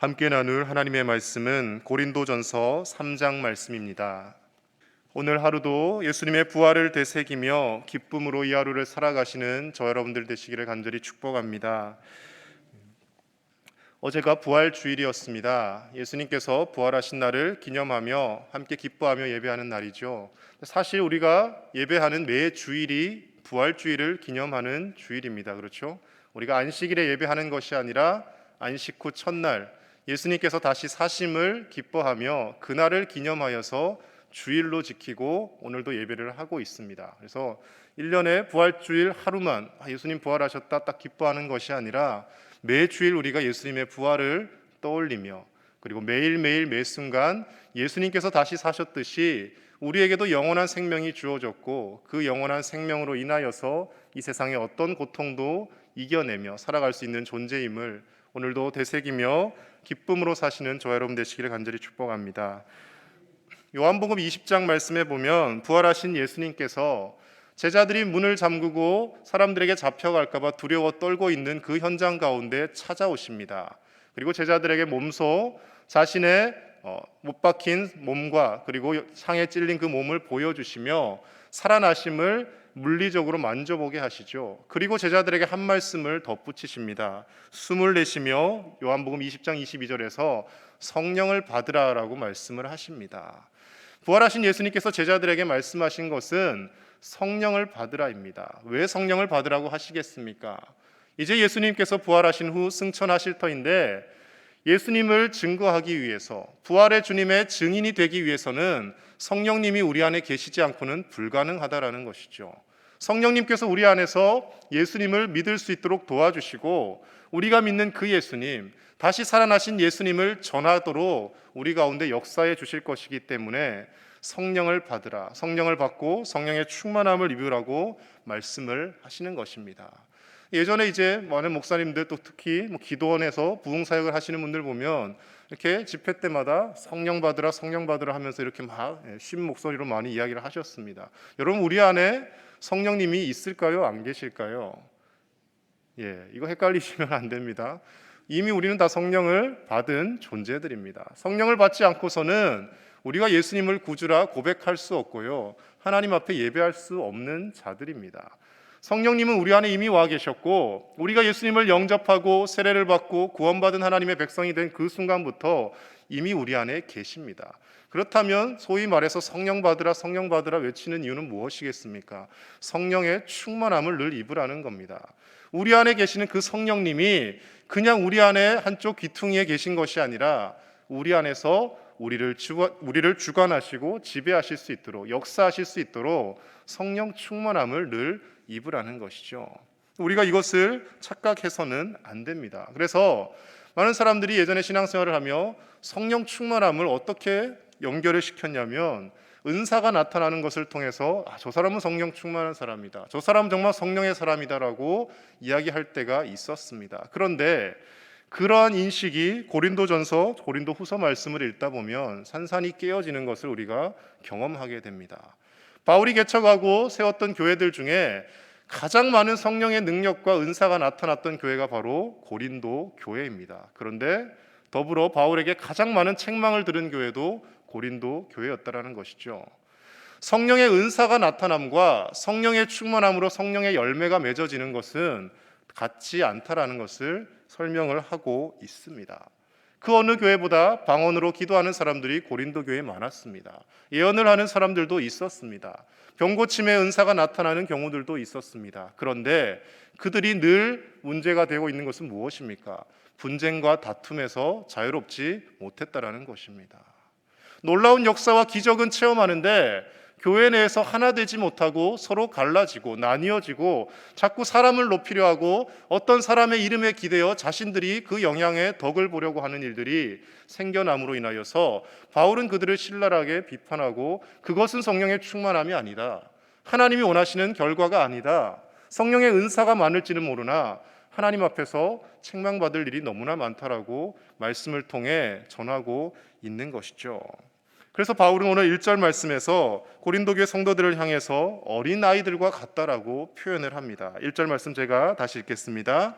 함께 나눌 하나님의 말씀은 고린도전서 3장 말씀입니다. 오늘 하루도 예수님의 부활을 되새기며 기쁨으로 이 하루를 살아가시는 저 여러분들 되시기를 간절히 축복합니다. 어제가 부활 주일이었습니다. 예수님께서 부활하신 날을 기념하며 함께 기뻐하며 예배하는 날이죠. 사실 우리가 예배하는 매 주일이 부활 주일을 기념하는 주일입니다. 그렇죠? 우리가 안식일에 예배하는 것이 아니라 안식 후 첫날 예수님께서 다시 사심을 기뻐하며 그날을 기념하여서 주일로 지키고 오늘도 예배를 하고 있습니다. 그래서 1년에 부활주일 하루만 예수님 부활하셨다 딱 기뻐하는 것이 아니라 매주일 우리가 예수님의 부활을 떠올리며 그리고 매일매일 매 순간 예수님께서 다시 사셨듯이 우리에게도 영원한 생명이 주어졌고 그 영원한 생명으로 인하여서 이 세상의 어떤 고통도 이겨내며 살아갈 수 있는 존재임을 오늘도 되새기며 기쁨으로 사시는 저 여러분 되시기를 간절히 축복합니다. 요한복음 20장 말씀에 보면 부활하신 예수님께서 제자들이 문을 잠그고 사람들에게 잡혀갈까 봐 두려워 떨고 있는 그 현장 가운데 찾아오십니다. 그리고 제자들에게 몸소 자신의 못 박힌 몸과 그리고 상에 찔린 그 몸을 보여주시며 살아나심을 물리적으로 만져보게 하시죠. 그리고 제자들에게 한 말씀을 덧붙이십니다. 숨을 내쉬며 요한복음 20장 22절에서 성령을 받으라라고 말씀을 하십니다. 부활하신 예수님께서 제자들에게 말씀하신 것은 성령을 받으라입니다. 왜 성령을 받으라고 하시겠습니까? 이제 예수님께서 부활하신 후 승천하실 터인데 예수님을 증거하기 위해서 부활의 주님의 증인이 되기 위해서는 성령님이 우리 안에 계시지 않고는 불가능하다라는 것이죠. 성령님께서 우리 안에서 예수님을 믿을 수 있도록 도와주시고 우리가 믿는 그 예수님, 다시 살아나신 예수님을 전하도록 우리 가운데 역사해 주실 것이기 때문에 성령을 받으라, 성령을 받고 성령의 충만함을 입으라고 말씀을 하시는 것입니다. 예전에 이제 많은 목사님들 또 특히 기도원에서 부흥 사역을 하시는 분들 보면 이렇게 집회 때마다 성령 받으라 성령 받으라 하면서 이렇게 막 쉰 목소리로 많이 이야기를 하셨습니다. 여러분 우리 안에 성령님이 있을까요? 안 계실까요? 이거 헷갈리시면 안 됩니다. 이미 우리는 다 성령을 받은 존재들입니다. 성령을 받지 않고서는 우리가 예수님을 구주라 고백할 수 없고요. 하나님 앞에 예배할 수 없는 자들입니다. 성령님은 우리 안에 이미 와 계셨고 우리가 예수님을 영접하고 세례를 받고 구원받은 하나님의 백성이 된 그 순간부터 이미 우리 안에 계십니다. 그렇다면 소위 말해서 성령 받으라 외치는 이유는 무엇이겠습니까? 성령의 충만함을 늘 입으라는 겁니다. 우리 안에 계시는 그 성령님이 그냥 우리 안에 한쪽 귀퉁이에 계신 것이 아니라 우리 안에서 우리를 주관하시고 지배하실 수 있도록 역사하실 수 있도록 성령 충만함을 늘 입으라는 것이죠. 우리가 이것을 착각해서는 안 됩니다. 그래서 많은 사람들이 예전에 신앙생활을 하며 성령 충만함을 어떻게 연결을 시켰냐면 은사가 나타나는 것을 통해서 저 사람은 성령 충만한 사람이다, 저 사람은 정말 성령의 사람이다라고 이야기할 때가 있었습니다. 그런데 그러한 인식이 고린도전서, 고린도후서 말씀을 읽다 보면 산산이 깨어지는 것을 우리가 경험하게 됩니다. 바울이 개척하고 세웠던 교회들 중에 가장 많은 성령의 능력과 은사가 나타났던 교회가 바로 고린도 교회입니다. 그런데 더불어 바울에게 가장 많은 책망을 들은 교회도 고린도 교회였다라는 것이죠. 성령의 은사가 나타남과 성령의 충만함으로 성령의 열매가 맺어지는 것은 같지 않다라는 것을 설명을 하고 있습니다. 그 어느 교회보다 방언으로 기도하는 사람들이 고린도 교회에 많았습니다. 예언을 하는 사람들도 있었습니다. 병고침의 은사가 나타나는 경우들도 있었습니다. 그런데 그들이 늘 문제가 되고 있는 것은 무엇입니까? 분쟁과 다툼에서 자유롭지 못했다라는 것입니다. 놀라운 역사와 기적은 체험하는데 교회 내에서 하나 되지 못하고 서로 갈라지고 나뉘어지고 자꾸 사람을 높이려 하고 어떤 사람의 이름에 기대어 자신들이 그 영향의 덕을 보려고 하는 일들이 생겨남으로 인하여서 바울은 그들을 신랄하게 비판하고 그것은 성령의 충만함이 아니다, 하나님이 원하시는 결과가 아니다, 성령의 은사가 많을지는 모르나 하나님 앞에서 책망받을 일이 너무나 많다라고 말씀을 통해 전하고 있는 것이죠. 그래서 바울은 오늘 1절 말씀에서 고린도 교회 성도들을 향해서 어린 아이들과 같다라고 표현을 합니다. 1절 말씀 제가 다시 읽겠습니다.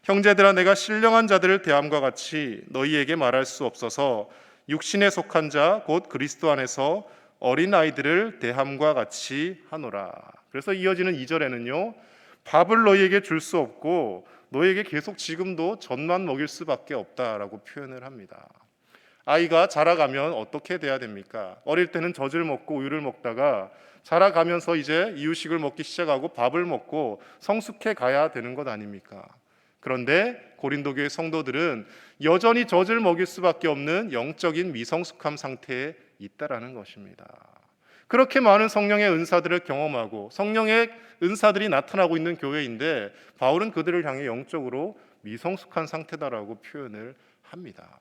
형제들아, 내가 신령한 자들을 대함과 같이 너희에게 말할 수 없어서 육신에 속한 자 곧 그리스도 안에서 어린 아이들을 대함과 같이 하노라. 그래서 이어지는 2절에는요, 밥을 너희에게 줄 수 없고 너희에게 계속 지금도 젖만 먹일 수밖에 없다라고 표현을 합니다. 아이가 자라가면 어떻게 돼야 됩니까? 어릴 때는 젖을 먹고 우유를 먹다가 자라가면서 이제 이유식을 먹기 시작하고 밥을 먹고 성숙해 가야 되는 것 아닙니까? 그런데 고린도 교회 성도들은 여전히 젖을 먹일 수밖에 없는 영적인 미성숙함 상태에 있다라는 것입니다. 그렇게 많은 성령의 은사들을 경험하고 성령의 은사들이 나타나고 있는 교회인데 바울은 그들을 향해 영적으로 미성숙한 상태다라고 표현을 합니다.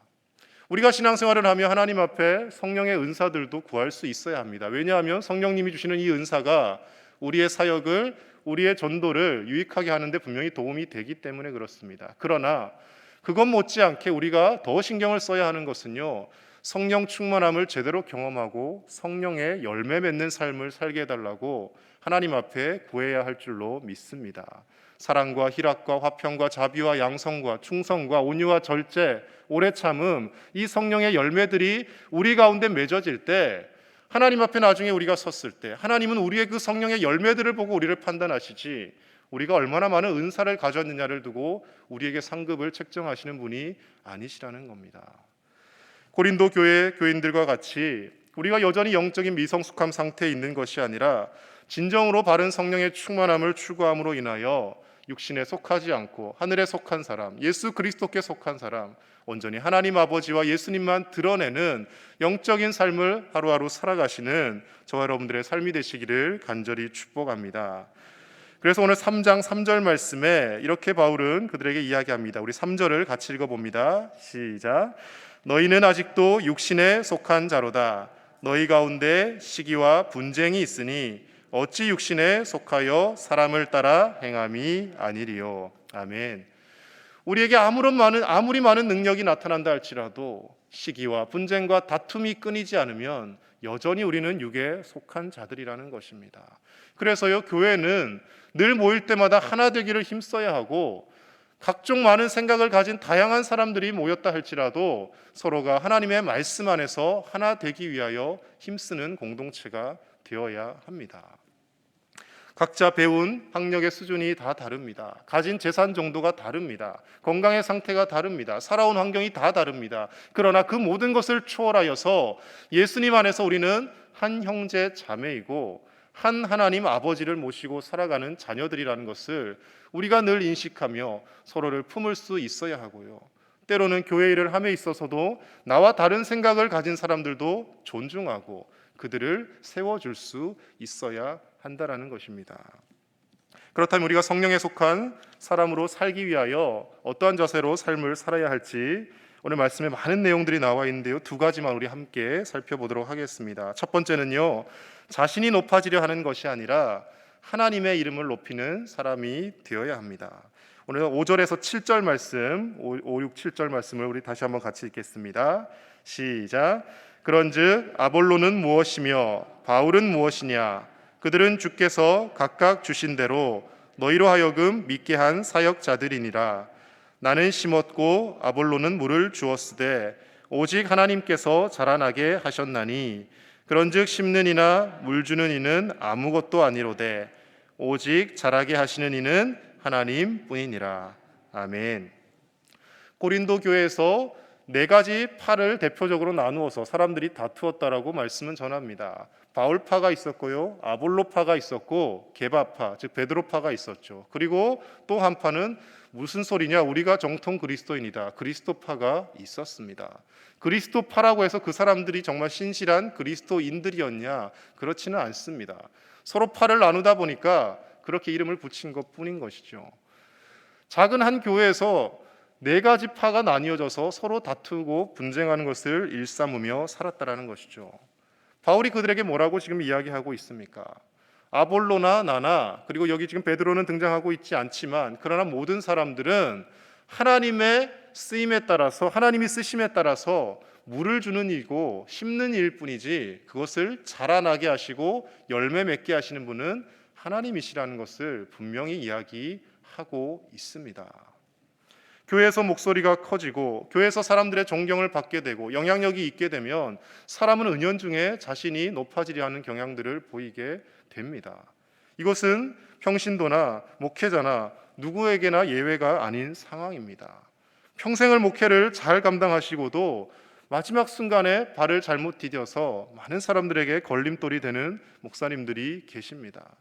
우리가 신앙생활을 하며 하나님 앞에 성령의 은사들도 구할 수 있어야 합니다. 왜냐하면 성령님이 주시는 이 은사가 우리의 사역을, 우리의 전도를 유익하게 하는데 분명히 도움이 되기 때문에 그렇습니다. 그러나 그것 못지않게 우리가 더 신경을 써야 하는 것은요, 성령 충만함을 제대로 경험하고 성령의 열매 맺는 삶을 살게 해달라고 하나님 앞에 구해야 할 줄로 믿습니다. 사랑과 희락과 화평과 자비와 양성과 충성과 온유와 절제, 오래 참음, 이 성령의 열매들이 우리 가운데 맺어질 때, 하나님 앞에 나중에 우리가 섰을 때 하나님은 우리의 그 성령의 열매들을 보고 우리를 판단하시지, 우리가 얼마나 많은 은사를 가졌느냐를 두고 우리에게 상급을 책정하시는 분이 아니시라는 겁니다. 고린도 교회 교인들과 같이 우리가 여전히 영적인 미성숙함 상태에 있는 것이 아니라 진정으로 바른 성령의 충만함을 추구함으로 인하여 육신에 속하지 않고 하늘에 속한 사람, 예수 그리스도께 속한 사람, 온전히 하나님 아버지와 예수님만 드러내는 영적인 삶을 하루하루 살아가시는 저와 여러분들의 삶이 되시기를 간절히 축복합니다. 그래서 오늘 3장 3절 말씀에 이렇게 바울은 그들에게 이야기합니다. 우리 3절을 같이 읽어봅니다. 시작. 너희는 아직도 육신에 속한 자로다. 너희 가운데 시기와 분쟁이 있으니 어찌 육신에 속하여 사람을 따라 행함이 아니리요. 아멘. 우리에게 아무리 많은 능력이 나타난다 할지라도 시기와 분쟁과 다툼이 끊이지 않으면 여전히 우리는 육에 속한 자들이라는 것입니다. 그래서요, 교회는 늘 모일 때마다 하나 되기를 힘써야 하고, 각종 많은 생각을 가진 다양한 사람들이 모였다 할지라도 서로가 하나님의 말씀 안에서 하나 되기 위하여 힘쓰는 공동체가 되어야 합니다. 각자 배운 학력의 수준이 다 다릅니다. 가진 재산 정도가 다릅니다. 건강의 상태가 다릅니다. 살아온 환경이 다 다릅니다. 그러나 그 모든 것을 초월하여서 예수님 안에서 우리는 한 형제 자매이고 한 하나님 아버지를 모시고 살아가는 자녀들이라는 것을 우리가 늘 인식하며 서로를 품을 수 있어야 하고요. 때로는 교회 일을 함에 있어서도 나와 다른 생각을 가진 사람들도 존중하고 그들을 세워줄 수 있어야 한다라는 것입니다. 그렇다면 우리가 성령에 속한 사람으로 살기 위하여 어떠한 자세로 삶을 살아야 할지 오늘 말씀에 많은 내용들이 나와 있는데요, 두 가지만 우리 함께 살펴보도록 하겠습니다. 첫 번째는요, 자신이 높아지려 하는 것이 아니라 하나님의 이름을 높이는 사람이 되어야 합니다. 오늘 5절에서 7절 말씀, 5, 6, 7절 말씀을 우리 다시 한번 같이 읽겠습니다. 시작. 그런즉 아볼로는 무엇이며 바울은 무엇이냐? 그들은 주께서 각각 주신 대로 너희로 하여금 믿게 한 사역자들이니라. 나는 심었고 아볼로는 물을 주었으되 오직 하나님께서 자라나게 하셨나니 그런즉 심는 이나 물 주는 이는 아무것도 아니로되 오직 자라게 하시는 이는 하나님뿐이니라. 아멘. 고린도 교회에서 네 가지 파를 대표적으로 나누어서 사람들이 다투었다라고 말씀은 전합니다. 바울파가 있었고요, 아볼로파가 있었고 게바파, 즉 베드로파가 있었죠. 그리고 또 한 파는 무슨 소리냐, 우리가 정통 그리스도인이다, 그리스도파가 있었습니다. 그리스도파라고 해서 그 사람들이 정말 신실한 그리스도인들이었냐? 그렇지는 않습니다. 서로 파를 나누다 보니까 그렇게 이름을 붙인 것뿐인 것이죠. 작은 한 교회에서 네 가지 파가 나뉘어져서 서로 다투고 분쟁하는 것을 일삼으며 살았다라는 것이죠. 바울이 그들에게 뭐라고 지금 이야기하고 있습니까? 아볼로나 나나, 그리고 여기 지금 베드로는 등장하고 있지 않지만 그러나 모든 사람들은 하나님의 쓰임에 따라서, 하나님이 쓰심에 따라서 물을 주는 일이고 심는 일일 뿐이지 그것을 자라나게 하시고 열매 맺게 하시는 분은 하나님이시라는 것을 분명히 이야기하고 있습니다. 교회에서 목소리가 커지고 교회에서 사람들의 존경을 받게 되고 영향력이 있게 되면 사람은 은연중에 자신이 높아지려 하는 경향들을 보이게 됩니다. 이것은 평신도나 목회자나 누구에게나 예외가 아닌 상황입니다. 평생을 목회를 잘 감당하시고도 마지막 순간에 발을 잘못 디뎌서 많은 사람들에게 걸림돌이 되는 목사님들이 계십니다.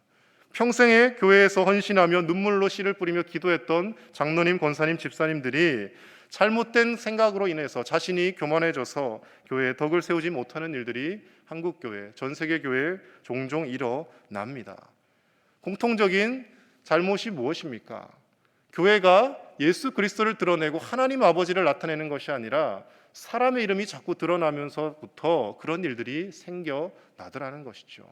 평생에 교회에서 헌신하며 눈물로 씨를 뿌리며 기도했던 장로님, 권사님, 집사님들이 잘못된 생각으로 인해서 자신이 교만해져서 교회에 덕을 세우지 못하는 일들이 한국교회, 전 세계 교회에 종종 일어납니다. 공통적인 잘못이 무엇입니까? 교회가 예수 그리스도를 드러내고 하나님 아버지를 나타내는 것이 아니라 사람의 이름이 자꾸 드러나면서부터 그런 일들이 생겨나더라는 것이죠.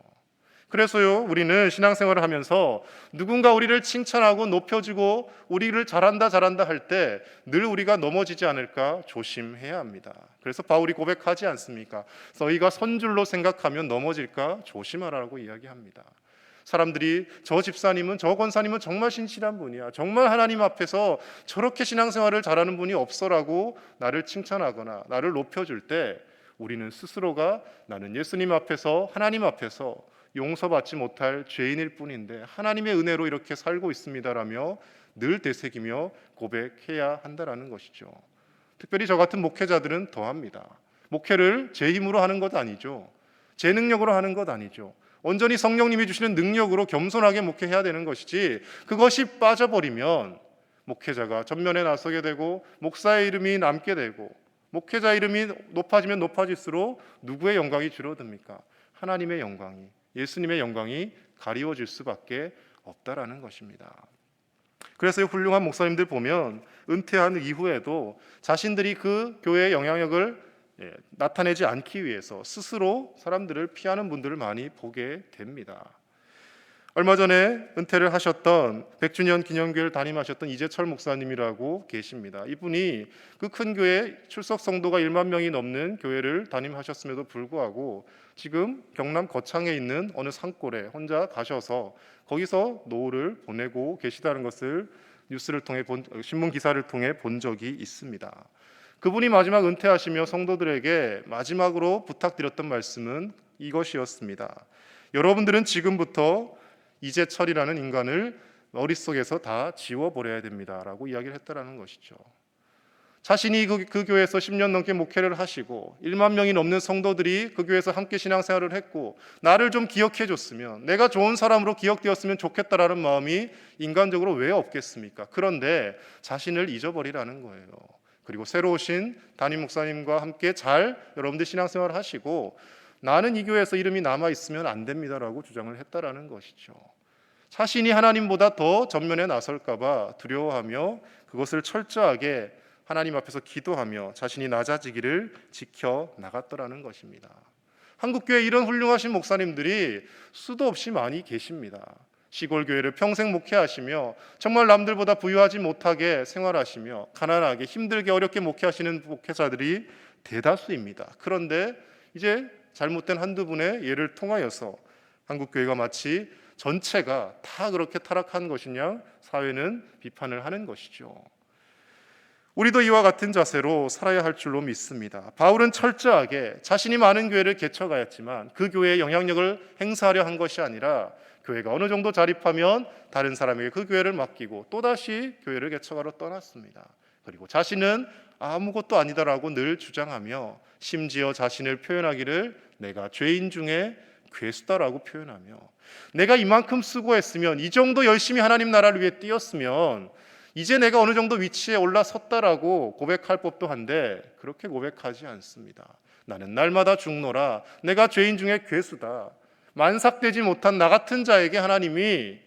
그래서요, 우리는 신앙생활을 하면서 누군가 우리를 칭찬하고 높여주고 우리를 잘한다 할 때 늘 우리가 넘어지지 않을까 조심해야 합니다. 그래서 바울이 고백하지 않습니까? 너희가 선줄로 생각하면 넘어질까 조심하라고 이야기합니다. 사람들이 저 집사님은, 저 권사님은 정말 신실한 분이야, 정말 하나님 앞에서 저렇게 신앙생활을 잘하는 분이 없어라고 나를 칭찬하거나 나를 높여줄 때 우리는 스스로가 나는 예수님 앞에서, 하나님 앞에서 용서받지 못할 죄인일 뿐인데 하나님의 은혜로 이렇게 살고 있습니다라며 늘 되새기며 고백해야 한다라는 것이죠. 특별히 저 같은 목회자들은 더합니다. 목회를 제 힘으로 하는 것 아니죠. 제 능력으로 하는 것 아니죠. 온전히 성령님이 주시는 능력으로 겸손하게 목회해야 되는 것이지, 그것이 빠져버리면 목회자가 전면에 나서게 되고 목사의 이름이 남게 되고 목회자 이름이 높아지면 높아질수록 누구의 영광이 줄어듭니까? 하나님의 영광이, 예수님의 영광이 가리워질 수밖에 없다라는 것입니다. 그래서 훌륭한 목사님들 보면 은퇴한 이후에도 자신들이 그 교회의 영향력을 나타내지 않기 위해서 스스로 사람들을 피하는 분들을 많이 보게 됩니다. 얼마 전에 은퇴를 하셨던 백주년 기념교회를 담임하셨던 이재철 목사님이라고 계십니다. 이분이 그 큰 교회 출석 성도가 1만 명이 넘는 교회를 담임하셨음에도 불구하고 지금 경남 거창에 있는 어느 산골에 혼자 가셔서 거기서 노후를 보내고 계시다는 것을 뉴스를 통해 신문 기사를 통해 본 적이 있습니다. 그분이 마지막 은퇴하시며 성도들에게 마지막으로 부탁드렸던 말씀은 이것이었습니다. 여러분들은 지금부터 이재철이라는 인간을 머릿속에서 다 지워버려야 됩니다라고 이야기를 했다라는 것이죠. 자신이 그 교회에서 10년 넘게 목회를 하시고 1만 명이 넘는 성도들이 그 교회에서 함께 신앙생활을 했고 나를 좀 기억해 줬으면, 내가 좋은 사람으로 기억되었으면 좋겠다라는 마음이 인간적으로 왜 없겠습니까? 그런데 자신을 잊어버리라는 거예요. 그리고 새로 오신 담임 목사님과 함께 잘 여러분들 신앙생활을 하시고 나는 이 교회에서 이름이 남아있으면 안 됩니다라고 주장을 했다라는 것이죠. 자신이 하나님보다 더 전면에 나설까 봐 두려워하며 그것을 철저하게 하나님 앞에서 기도하며 자신이 낮아지기를 지켜나갔더라는 것입니다. 한국교회에 이런 훌륭하신 목사님들이 수도 없이 많이 계십니다. 시골 교회를 평생 목회하시며 정말 남들보다 부유하지 못하게 생활하시며 가난하게 힘들게 어렵게 목회하시는 목회자들이 대다수입니다. 그런데 이제 잘못된 한두 분의 예를 통하여서 한국교회가 마치 전체가 다 그렇게 타락한 것이냐 사회는 비판을 하는 것이죠. 우리도 이와 같은 자세로 살아야 할 줄로 믿습니다. 바울은 철저하게 자신이 많은 교회를 개척하였지만 그 교회의 영향력을 행사하려 한 것이 아니라 교회가 어느 정도 자립하면 다른 사람에게 그 교회를 맡기고 또다시 교회를 개척하러 떠났습니다. 그리고 자신은 아무것도 아니다라고 늘 주장하며 심지어 자신을 표현하기를 내가 죄인 중에 괴수다라고 표현하며 내가 이만큼 수고했으면, 이 정도 열심히 하나님 나라를 위해 뛰었으면 이제 내가 어느 정도 위치에 올라섰다라고 고백할 법도 한데 그렇게 고백하지 않습니다. 나는 날마다 죽노라, 내가 죄인 중에 괴수다, 만삭되지 못한 나 같은 자에게 하나님이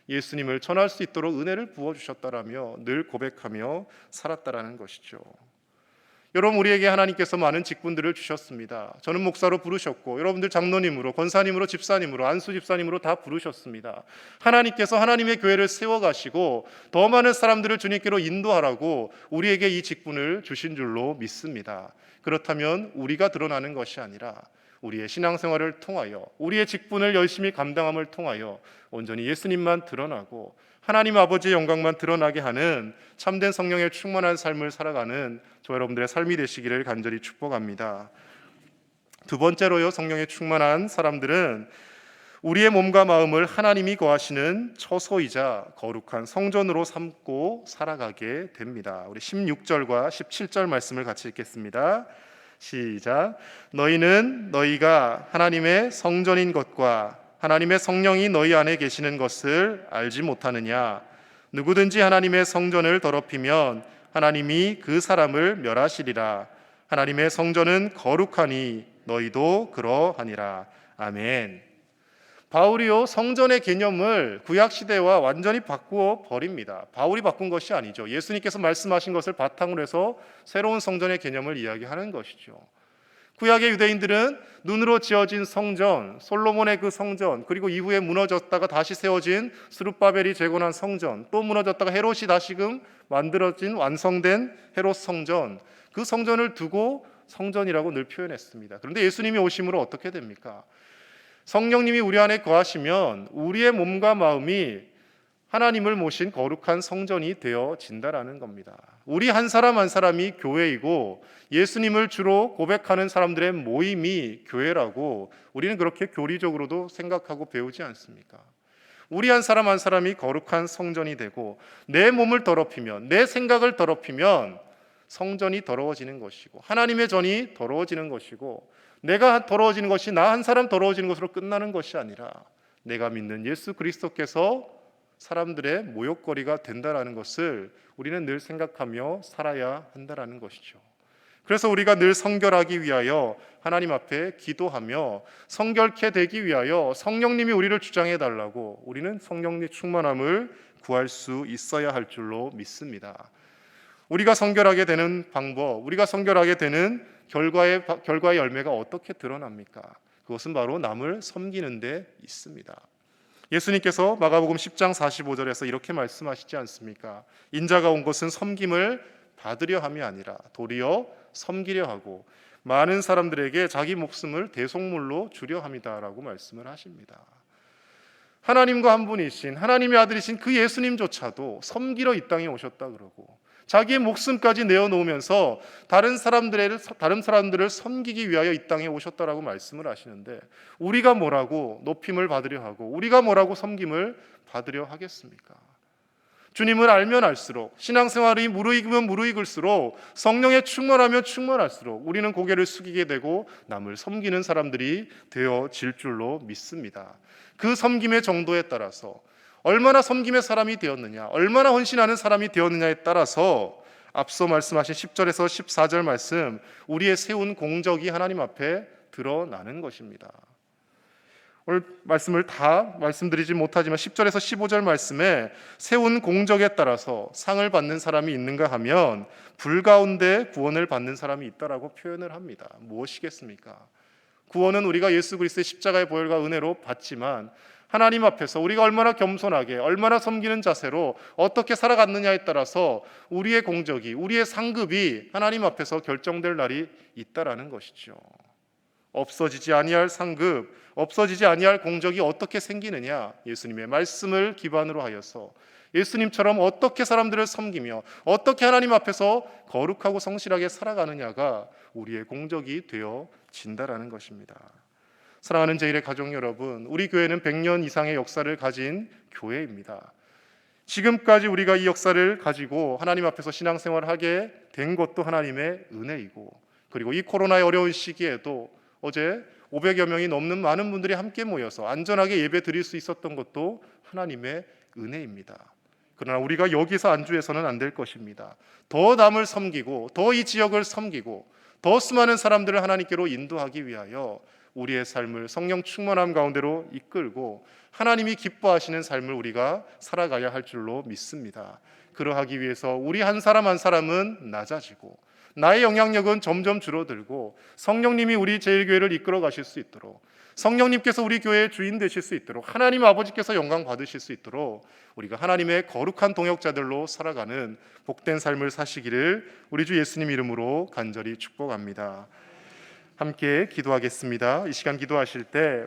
예수님을 전할 수 있도록 은혜를 부어주셨다라며 늘 고백하며 살았다라는 것이죠. 여러분, 우리에게 하나님께서 많은 직분들을 주셨습니다. 저는 목사로 부르셨고 여러분들 장로님으로, 권사님으로, 집사님으로, 안수 집사님으로 다 부르셨습니다. 하나님께서 하나님의 교회를 세워가시고 더 많은 사람들을 주님께로 인도하라고 우리에게 이 직분을 주신 줄로 믿습니다. 그렇다면 우리가 드러나는 것이 아니라 우리의 신앙생활을 통하여 우리의 직분을 열심히 감당함을 통하여 온전히 예수님만 드러나고 하나님 아버지의 영광만 드러나게 하는 참된 성령의 충만한 삶을 살아가는 저 여러분들의 삶이 되시기를 간절히 축복합니다. 두 번째로요, 성령의 충만한 사람들은 우리의 몸과 마음을 하나님이 거하시는 처소이자 거룩한 성전으로 삼고 살아가게 됩니다. 우리 16절과 17절 말씀을 같이 읽겠습니다. 시작. 너희는 너희가 하나님의 성전인 것과 하나님의 성령이 너희 안에 계시는 것을 알지 못하느냐? 누구든지 하나님의 성전을 더럽히면 하나님이 그 사람을 멸하시리라. 하나님의 성전은 거룩하니 너희도 그러하니라. 아멘. 바울이요, 성전의 개념을 구약 시대와 완전히 바꾸어 버립니다. 바울이 바꾼 것이 아니죠. 예수님께서 말씀하신 것을 바탕으로 해서 새로운 성전의 개념을 이야기하는 것이죠. 구약의 유대인들은 눈으로 지어진 성전, 솔로몬의 그 성전, 그리고 이후에 무너졌다가 다시 세워진 스룹바벨이 재건한 성전, 또 무너졌다가 헤롯이 다시금 만들어진 완성된 헤롯 성전, 그 성전을 두고 성전이라고 늘 표현했습니다. 그런데 예수님이 오심으로 어떻게 됩니까? 성령님이 우리 안에 거하시면 우리의 몸과 마음이 하나님을 모신 거룩한 성전이 되어진다라는 겁니다. 우리 한 사람 한 사람이 교회이고 예수님을 주로 고백하는 사람들의 모임이 교회라고 우리는 그렇게 교리적으로도 생각하고 배우지 않습니까? 우리 한 사람 한 사람이 거룩한 성전이 되고 내 몸을 더럽히면, 내 생각을 더럽히면 성전이 더러워지는 것이고 하나님의 전이 더러워지는 것이고, 내가 더러워지는 것이 나 한 사람 더러워지는 것으로 끝나는 것이 아니라 내가 믿는 예수 그리스도께서 사람들의 모욕거리가 된다라는 것을 우리는 늘 생각하며 살아야 한다라는 것이죠. 그래서 우리가 늘 성결하기 위하여 하나님 앞에 기도하며 성결케 되기 위하여 성령님이 우리를 주장해 달라고 우리는 성령의 충만함을 구할 수 있어야 할 줄로 믿습니다. 우리가 성결하게 되는 방법, 우리가 성결하게 되는 결과의 열매가 어떻게 드러납니까? 그것은 바로 남을 섬기는 데 있습니다. 예수님께서 마가복음 10장 45절에서 이렇게 말씀하시지 않습니까? 인자가 온 것은 섬김을 받으려 함이 아니라 도리어 섬기려 하고 많은 사람들에게 자기 목숨을 대속물로 주려 함이다라고 말씀을 하십니다. 하나님과 한 분이신 하나님의 아들이신 그 예수님조차도 섬기러 이 땅에 오셨다 그러고 자기의 목숨까지 내어놓으면서 다른 사람들을 섬기기 위하여 이 땅에 오셨다라고 말씀을 하시는데 우리가 뭐라고 높임을 받으려 하고 우리가 뭐라고 섬김을 받으려 하겠습니까? 주님을 알면 알수록, 신앙생활이 무르익으면 무르익을수록, 성령에 충만하면 충만할수록 우리는 고개를 숙이게 되고 남을 섬기는 사람들이 되어질 줄로 믿습니다. 그 섬김의 정도에 따라서 얼마나 섬김의 사람이 되었느냐, 얼마나 헌신하는 사람이 되었느냐에 따라서 앞서 말씀하신 10절에서 14절 말씀, 우리의 세운 공적이 하나님 앞에 드러나는 것입니다. 오늘 말씀을 다 말씀드리지 못하지만 10절에서 15절 말씀에 세운 공적에 따라서 상을 받는 사람이 있는가 하면 불 가운데 구원을 받는 사람이 있다라고 표현을 합니다. 무엇이겠습니까? 구원은 우리가 예수 그리스도의 십자가의 보혈과 은혜로 받지만 하나님 앞에서 우리가 얼마나 겸손하게, 얼마나 섬기는 자세로 어떻게 살아갔느냐에 따라서 우리의 공적이, 우리의 상급이 하나님 앞에서 결정될 날이 있다라는 것이죠. 없어지지 아니할 상급, 없어지지 아니할 공적이 어떻게 생기느냐? 예수님의 말씀을 기반으로 하여서 예수님처럼 어떻게 사람들을 섬기며 어떻게 하나님 앞에서 거룩하고 성실하게 살아가느냐가 우리의 공적이 되어진다라는 것입니다. 사랑하는 제1의 가족 여러분, 우리 교회는 100년 이상의 역사를 가진 교회입니다. 지금까지 우리가 이 역사를 가지고 하나님 앞에서 신앙생활을 하게 된 것도 하나님의 은혜이고, 그리고 이 코로나의 어려운 시기에도 어제 500여 명이 넘는 많은 분들이 함께 모여서 안전하게 예배 드릴 수 있었던 것도 하나님의 은혜입니다. 그러나 우리가 여기서 안주해서는 안 될 것입니다. 더 남을 섬기고 더 이 지역을 섬기고 더 수많은 사람들을 하나님께로 인도하기 위하여 우리의 삶을 성령 충만함 가운데로 이끌고 하나님이 기뻐하시는 삶을 우리가 살아가야 할 줄로 믿습니다. 그러하기 위해서 우리 한 사람 한 사람은 낮아지고 나의 영향력은 점점 줄어들고 성령님이 우리 제일교회를 이끌어 가실 수 있도록, 성령님께서 우리 교회의 주인 되실 수 있도록, 하나님 아버지께서 영광 받으실 수 있도록 우리가 하나님의 거룩한 동역자들로 살아가는 복된 삶을 사시기를 우리 주 예수님 이름으로 간절히 축복합니다. 함께 기도하겠습니다. 이 시간 기도하실 때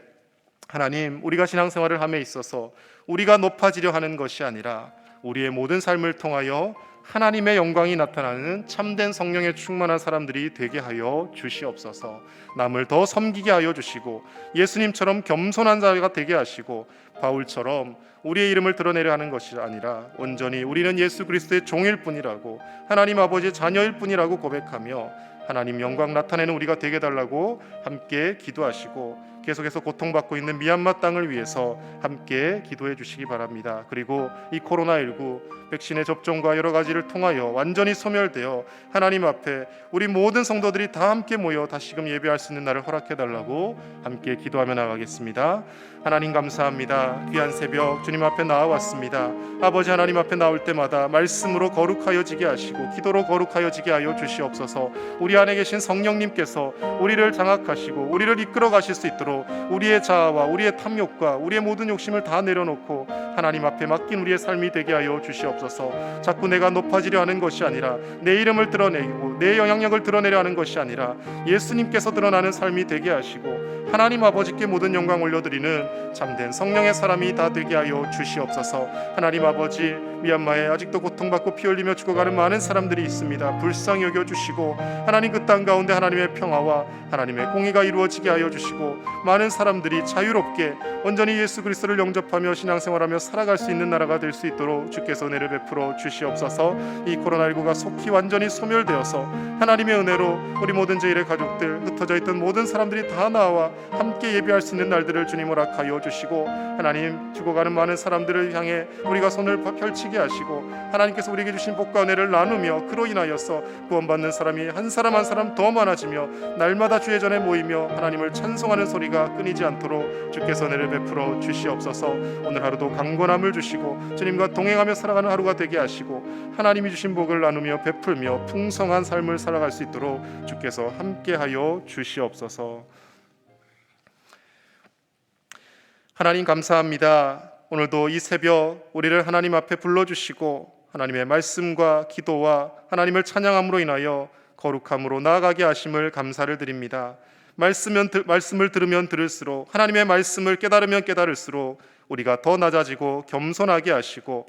하나님, 우리가 신앙생활을 함에 있어서 우리가 높아지려 하는 것이 아니라 우리의 모든 삶을 통하여 하나님의 영광이 나타나는 참된 성령의 충만한 사람들이 되게 하여 주시옵소서. 남을 더 섬기게 하여 주시고 예수님처럼 겸손한 자가 되게 하시고 바울처럼 우리의 이름을 드러내려 하는 것이 아니라 온전히 우리는 예수 그리스도의 종일 뿐이라고, 하나님 아버지의 자녀일 뿐이라고 고백하며 하나님 영광 나타내는 우리가 되게 달라고 함께 기도하시고, 계속해서 고통받고 있는 미얀마 땅을 위해서 함께 기도해 주시기 바랍니다. 그리고 이 코로나19 백신의 접종과 여러 가지를 통하여 완전히 소멸되어 하나님 앞에 우리 모든 성도들이 다 함께 모여 다시금 예배할 수 있는 날을 허락해 달라고 함께 기도하며 나가겠습니다. 하나님 감사합니다. 귀한 새벽 주님 앞에 나와왔습니다. 아버지 하나님 앞에 나올 때마다 말씀으로 거룩하여지게 하시고 기도로 거룩하여지게 하여 주시옵소서. 우리 안에 계신 성령님께서 우리를 장악하시고 우리를 이끌어 가실 수 있도록 우리의 자아와 우리의 탐욕과 우리의 모든 욕심을 다 내려놓고 하나님 앞에 맡긴 우리의 삶이 되게 하여 주시옵소서. 자꾸 내가 높아지려 하는 것이 아니라 내 이름을 드러내고 내 영향력을 드러내려 하는 것이 아니라 예수님께서 드러나는 삶이 되게 하시고 하나님 아버지께 모든 영광 올려드리는 참된 성령의 사람이 다 되게 하여 주시옵소서. 하나님 아버지, 미얀마에 아직도 고통받고 피 흘리며 죽어가는 많은 사람들이 있습니다. 불쌍히 여겨주시고 하나님 그 땅 가운데 하나님의 평화와 하나님의 공의가 이루어지게 하여 주시고 많은 사람들이 자유롭게 온전히 예수 그리스도를 영접하며 신앙생활하며 살아갈 수 있는 나라가 될 수 있도록 주께서 은혜를 베풀어 주시옵소서. 이 코로나19가 속히 완전히 소멸되어서 하나님의 은혜로 우리 모든 제1의 가족들, 흩어져 있던 모든 사람들이 다 나와 함께 예배할 수 있는 날들을 주님 허락하여 주시고 하나님, 죽어가는 많은 사람들을 향해 우리가 손을 펼치게 하시고 하나님께서 우리에게 주신 복과 은혜를 나누며 그로 인하여서 구원받는 사람이 한 사람 한 사람 더 많아지며 날마다 주의 전에 모이며 하나님을 찬송하는 소리가 끊이지 않도록 주께서 은혜를 베풀어 주시옵소서. 오늘 하루도 강건함을 주시고 주님과 동행하며 살아가는 하루가 되게 하시고 하나님이 주신 복을 나누며 베풀며 풍성한 삶을 살아갈 수 있도록 주께서 함께하여 주시옵소서. 하나님 감사합니다. 오늘도 이 새벽 우리를 하나님 앞에 불러주시고 하나님의 말씀과 기도와 하나님을 찬양함으로 인하여 거룩함으로 나아가게 하심을 감사를 드립니다. 말씀을 들으면 들을수록, 하나님의 말씀을 깨달으면 깨달을수록 우리가 더 낮아지고 겸손하게 하시고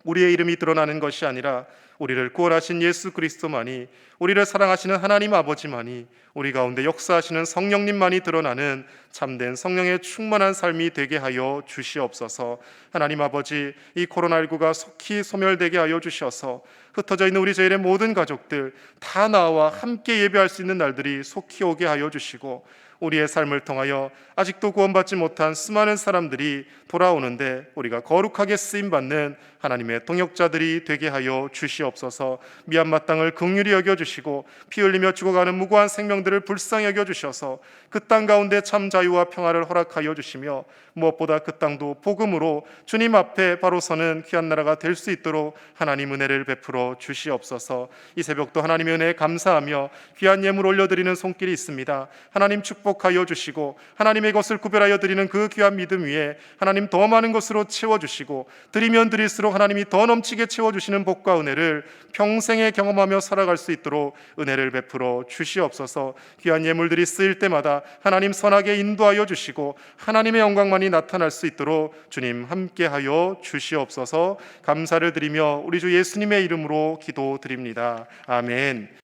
우리의 이름이 드러나는 것이 아니라 우리를 구원하신 예수 그리스도만이, 우리를 사랑하시는 하나님 아버지만이, 우리 가운데 역사하시는 성령님만이 드러나는 참된 성령의 충만한 삶이 되게 하여 주시옵소서. 하나님 아버지, 이 코로나19가 속히 소멸되게 하여 주셔서 흩어져 있는 우리 제일의 모든 가족들 다 나와 함께 예배할 수 있는 날들이 속히 오게 하여 주시고 우리의 삶을 통하여 아직도 구원받지 못한 수많은 사람들이 돌아오는데 우리가 거룩하게 쓰임받는 하나님의 동역자들이 되게 하여 주시옵소서. 미얀마 땅을 긍휼히 여겨주시고 피 흘리며 죽어가는 무고한 생명들을 불쌍히 여겨주셔서 그 땅 가운데 참 자유와 평화를 허락하여 주시며 무엇보다 그 땅도 복음으로 주님 앞에 바로 서는 귀한 나라가 될 수 있도록 하나님 은혜를 베풀어 주시옵소서. 이 새벽도 하나님의 은혜에 감사하며 귀한 예물 올려드리는 손길이 있습니다. 하나님 축복하여 주시고 하나님의 것을 구별하여 드리는 그 귀한 믿음 위에 하나님 더 많은 것으로 채워주시고 드리면 드릴수록 하나님이 더 넘치게 채워주시는 복과 은혜를 평생에 경험하며 살아갈 수 있도록 은혜를 베풀어 주시옵소서. 귀한 예물들이 쓰일 때마다 하나님 선하게 인도하여 주시고 하나님의 영광만이 나타날 수 있도록 주님 함께하여 주시옵소서. 감사를 드리며 우리 주 예수님의 이름으로 기도드립니다. 아멘.